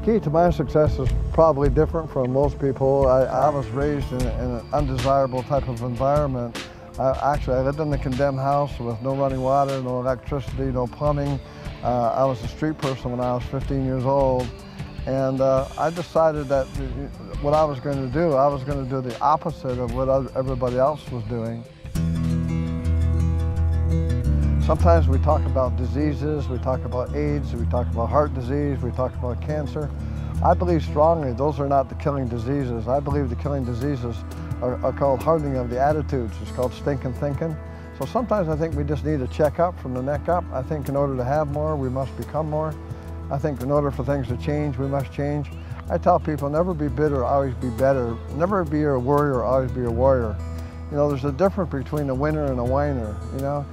key to my success is probably different from most people. I was raised in an undesirable type of environment. Actually, I lived in a condemned house with no running water, no electricity, no plumbing. I was a street person when I was 15 years old. And I decided that what I was going to do, I was going to do the opposite of what everybody else was doing. Sometimes we talk about diseases, we talk about AIDS, we talk about heart disease, we talk about cancer. I believe strongly those are not the killing diseases. I believe the killing diseases are called hardening of the attitudes. It's called stinking thinking. So sometimes I think we just need a checkup from the neck up. I think in order to have more, we must become more. I think in order for things to change, we must change. I tell people, never be bitter, always be better. Never be a warrior, always be a warrior. You know, there's a difference between a winner and a whiner, you know.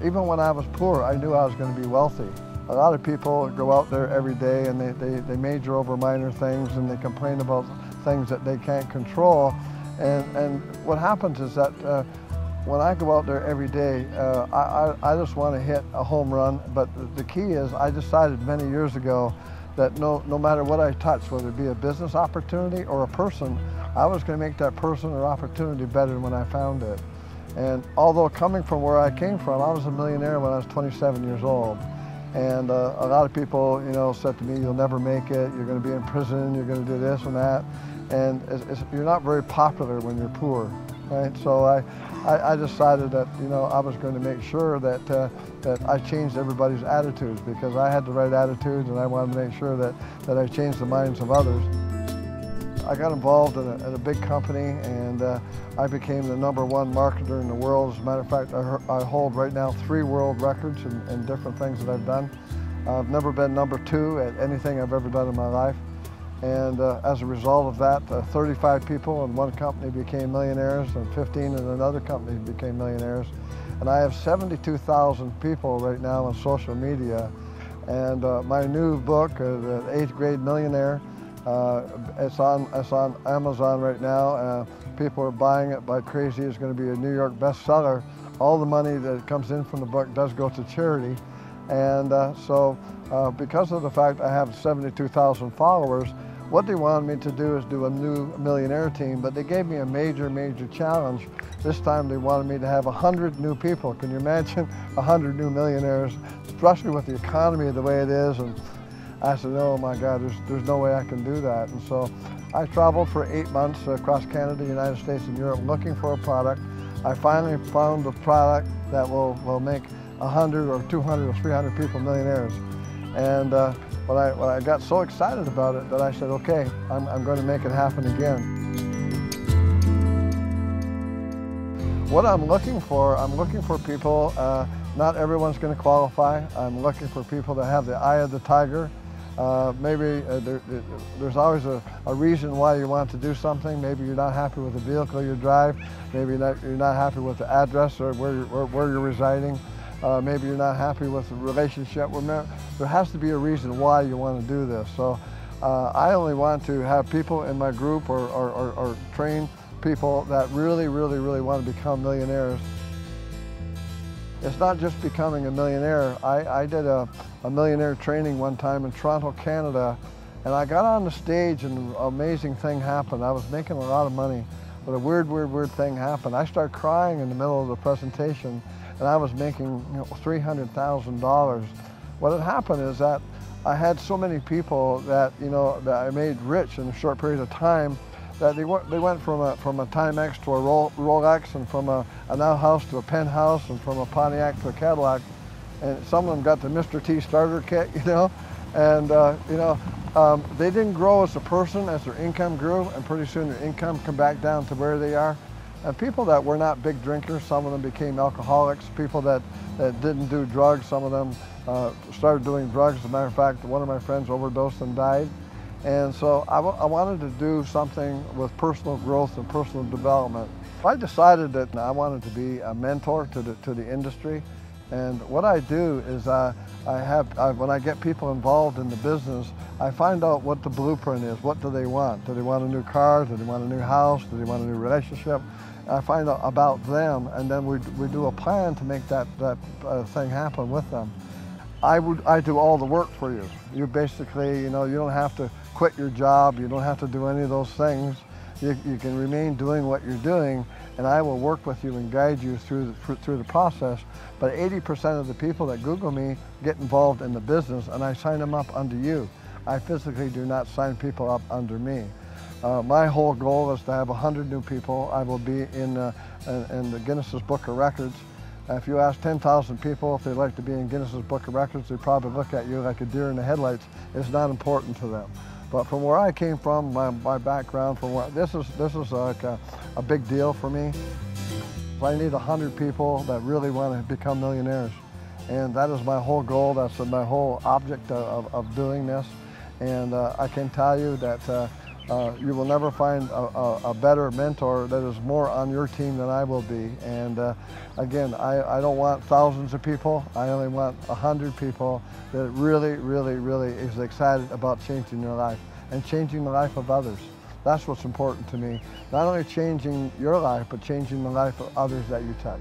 Even when I was poor, I knew I was going to be wealthy. A lot of people go out there every day and they major over minor things and they complain about things that they can't control. And what happens is that when I go out there every day, I just want to hit a home run. But the key is I decided many years ago that no matter what I touch, whether it be a business opportunity or a person, I was going to make that person or opportunity better than when I found it. And although coming from where I came from, I was a millionaire when I was 27 years old. And a lot of people, you know, said to me, you'll never make it, you're going to be in prison, you're going to do this and that. And you're not very popular when you're poor, right? So I decided that, you know, I was going to make sure that, that I changed everybody's attitudes, because I had the right attitudes and I wanted to make sure that I changed the minds of others. I got involved in a big company, and I became the #1 marketer in the world. As a matter of fact, I hold right now 3 world records in different things that I've done. I've never been #2 at anything I've ever done in my life. And as a result of that, 35 people in one company became millionaires, and 15 in another company became millionaires. And I have 72,000 people right now on social media. And my new book, The 8th Grade Millionaire, it's on Amazon right now. People are buying it like crazy. It's going to be a New York bestseller. All the money that comes in from the book does go to charity. And because of the fact I have 72,000 followers, what they wanted me to do is do a new millionaire team, but they gave me a major challenge. This time they wanted me to have 100 new people. Can you imagine 100 new millionaires, especially with the economy the way it is? And I said, oh my God, there's no way I can do that. And so I traveled for 8 months across Canada, United States, and Europe looking for a product. I finally found a product that will make 100 or 200 or 300 people millionaires. And when I got so excited about it that I said, okay, I'm going to make it happen again. What I'm looking for people, not everyone's going to qualify. I'm looking for people that have the eye of the tiger. Maybe there's always a reason why you want to do something. Maybe you're not happy with the vehicle you drive. Maybe you're not happy with the address or where you're residing. Maybe you're not happy with the relationship. There has to be a reason why you want to do this. So I only want to have people in my group or train people that really want to become millionaires. It's not just becoming a millionaire. I did a millionaire training one time in Toronto, Canada, and I got on the stage and an amazing thing happened. I was making a lot of money, but a weird thing happened. I started crying in the middle of the presentation, and I was making $300,000. What had happened is that I had so many people that that I made rich in a short period of time, that they went from a Timex to a Rolex, and from an outhouse to a penthouse, and from a Pontiac to a Cadillac, and some of them got the Mr. T starter kit, and they didn't grow as a person as their income grew, and pretty soon their income come back down to where they are. And people that were not big drinkers, some of them became alcoholics. People that didn't do drugs, some of them started doing drugs. As a matter of fact, one of my friends overdosed and died. And so I wanted to do something with personal growth and personal development. I decided that I wanted to be a mentor to the industry. And what I do is when I get people involved in the business, I find out what the blueprint is. What do they want? Do they want a new car? Do they want a new house? Do they want a new relationship? I find out about them, and then we do a plan to make that thing happen with them. I do all the work for you. You basically, you don't have to quit your job. You don't have to do any of those things. You can remain doing what you're doing, and I will work with you and guide you through the process. But 80% of the people that Google me get involved in the business, and I sign them up under you. I physically do not sign people up under me. My whole goal is to have 100 new people. I will be in the Guinness's Book of Records. If you ask 10,000 people if they'd like to be in Guinness's Book of Records, they'd probably look at you like a deer in the headlights. It's not important to them. But from where I came from, my background, this is like a big deal for me. I need 100 people that really want to become millionaires. And that is my whole goal. That's my whole object of doing this. And I can tell you that you will never find a better mentor that is more on your team than I will be. And again, I don't want thousands of people. I only want 100 people that really, really, really is excited about changing their life and changing the life of others. That's what's important to me. Not only changing your life, but changing the life of others that you touch.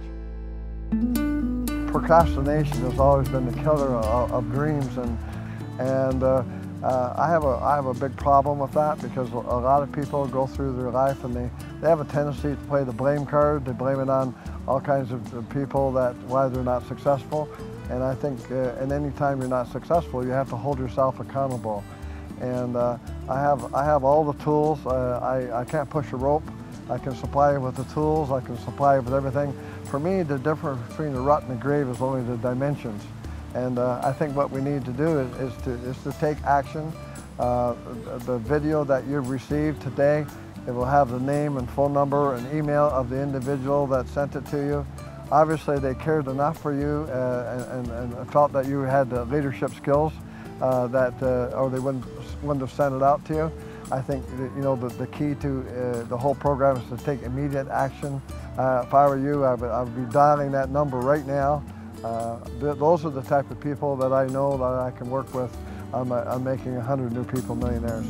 Procrastination has always been the killer of dreams, and I have a big problem with that, because a lot of people go through their life and they have a tendency to play the blame card. They blame it on all kinds of people why they're not successful. And I think and any time you're not successful, you have to hold yourself accountable. And I have all the tools. I can't push a rope. I can supply you with the tools. I can supply you with everything. For me, the difference between the rut and the grave is only the dimensions. And I think what we need to do is to take action. The video that you've received today, it will have the name and phone number and email of the individual that sent it to you. Obviously, they cared enough for you and felt that you had the leadership skills or they wouldn't have sent it out to you. I think the key to the whole program is to take immediate action. If I were you, I would be dialing that number right now. Those are the type of people that I know that I can work with on making 100 new people millionaires.